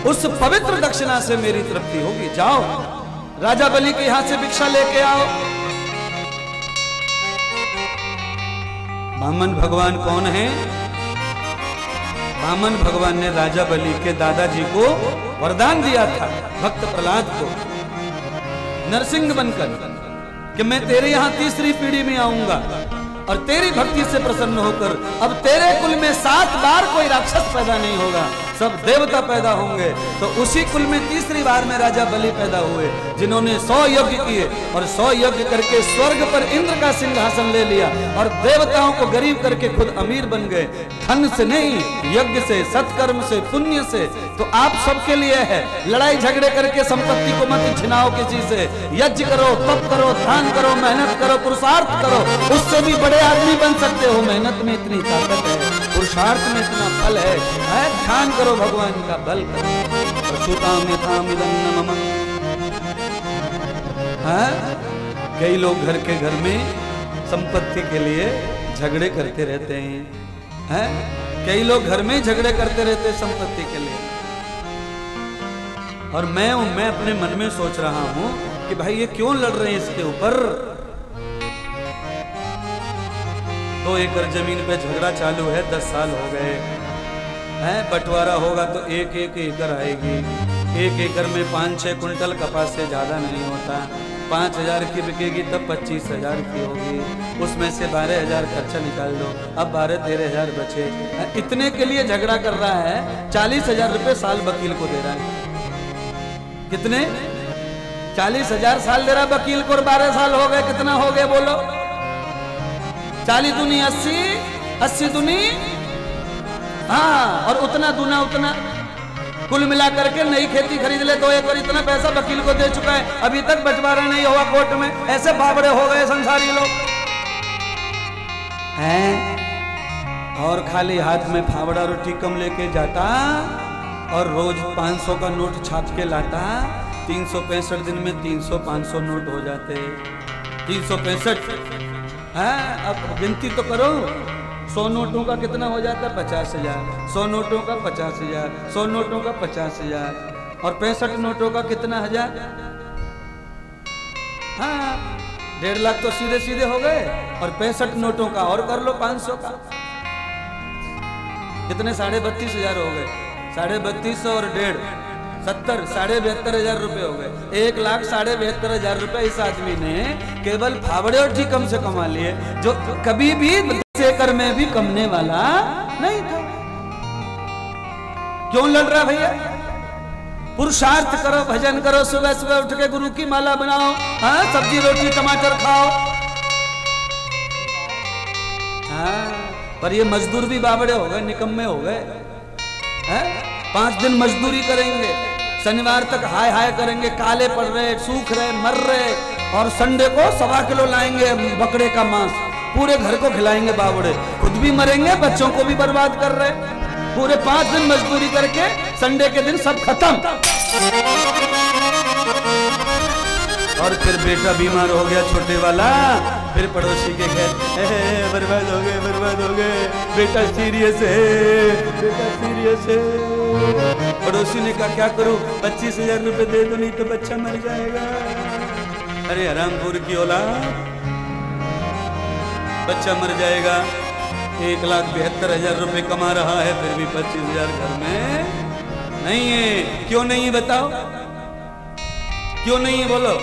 उस पवित्र दक्षिणा से मेरी तृप्ति होगी। जाओ राजा बलि के यहां से भिक्षा लेके आओ। वामन भगवान कौन है? वामन भगवान ने राजा बलि के दादाजी को वरदान दिया था, भक्त प्रहलाद को, नरसिंह बनकर, कि मैं तेरे यहां तीसरी पीढ़ी में आऊंगा और तेरी भक्ति से प्रसन्न होकर अब तेरे कुल में 7 बार कोई राक्षस पैदा नहीं होगा, सब देवता पैदा होंगे। तो उसी कुल में तीसरी बार में राजा बलि पैदा हुए, जिन्होंने 100 यज्ञ किए और 100 यज्ञ करके स्वर्ग पर इंद्र का सिंहासन ले लिया और देवताओं को गरीब करके खुद अमीर बन गए, धन से नहीं, यज्ञ से, सत्कर्म से, पुण्य से। तो आप सबके लिए है, लड़ाई झगड़े करके संपत्ति को मत छिनाओ किसी से, यज्ञ करो, तप करो, दान करो, मेहनत करो, पुरुषार्थ करो, उससे भी बड़े आदमी बन सकते हो। मेहनत में इतनी ताकत है, पुरुषार्थ में इतना फल है। ध्यान करो, भगवान का बल करो। कई लोग घर के घर में संपत्ति के लिए झगड़े करते रहते हैं, कई लोग घर में झगड़े करते रहते हैं संपत्ति के लिए। और मैं अपने मन में सोच रहा हूं कि भाई ये क्यों लड़ रहे हैं इसके ऊपर। 2 एकड़ जमीन पे झगड़ा चालू है, 10 साल हो गए हैं। बंटवारा होगा तो 1-1 एकड़ आएगी, 1 एकड़ में 5-6 कुंटल कपास से ज्यादा नहीं होता। 5,000 की बिकेगी तब 25,000 की होगी, उसमें से 12,000 खर्चा निकाल दो, अब 12-13,000 बचे। इतने के लिए झगड़ा कर रहा है, 40,000 रुपए साल वकील को दे रहा है। कितने? 40,000 साल दे रहा है वकील को, और 12 साल हो गए, कितना हो गए बोलो? 40 दूनी 80, 80 दूनी, हाँ, और उतना दूना उतना, कुल मिला करके नई खेती खरीद ले 2 एकड़, इतना पैसा वकील को दे चुका है, अभी तक बंटवारा नहीं हुआ कोर्ट में। ऐसे बाबड़े हो गए संसारी लोग हैं। और खाली हाथ में फावड़ा रोटी कम लेके जाता और रोज 500 का नोट छाप के लाता। 365 दिन में 300-500 नोट हो जाते। 365, अब गिनती तो करो, 100 नोटों का कितना हो जाता है? 50,000। 100 नोटों का 50,000, 100 नोटों का 50,000, और 65 नोटों का कितना हजार? हाँ, 1.5 लाख तो सीधे सीधे हो गए। और 65 नोटों का और कर लो 500 का, कितने? 32,500 हो गए। 32,500 और 1.5, 70, 72,500 रुपए हो गए। 1,72,500 रुपए इस आदमी ने केवल फावड़े और ठीक कम से कमा लिए, जो कभी भी एकड़ में भी कमने वाला नहीं था। क्यों लड़ रहा भैया? पुरुषार्थ करो, भजन करो, सुबह सुबह उठ के गुरु की माला बनाओ, हाँ, सब्जी रोटी टमाटर खाओ। हाँ, पर ये मजदूर भी बावड़े हो गए, निकम्मे हो गए। 5 दिन मजदूरी करेंगे, शनिवार तक हाय हाय करेंगे, काले पड़ रहे, सूख रहे, मर रहे, और संडे को 1.25 किलो लाएंगे बकरे का मांस, पूरे घर को खिलाएंगे बावड़े, खुद भी मरेंगे, बच्चों को भी बर्बाद कर रहे। पूरे 5 दिन मजदूरी करके संडे के दिन सब खत्म। और फिर बेटा बीमार हो गया छोटे वाला, फिर पड़ोसी के घर, बर्बाद हो गए, बर्बाद हो गए, बेटा सीरियस है, बेटा सीरियस है। पड़ोसी ने कहा क्या करूं? 25,000 रुपए दे दो, नहीं तो बच्चा मर जाएगा। अरे हरामपुर की औलाद, बच्चा मर जाएगा। 1,72,000 रुपए कमा रहा है, फिर भी 25,000 घर में नहीं है। क्यों नहीं है बताओ? क्यों नहीं है बोलो?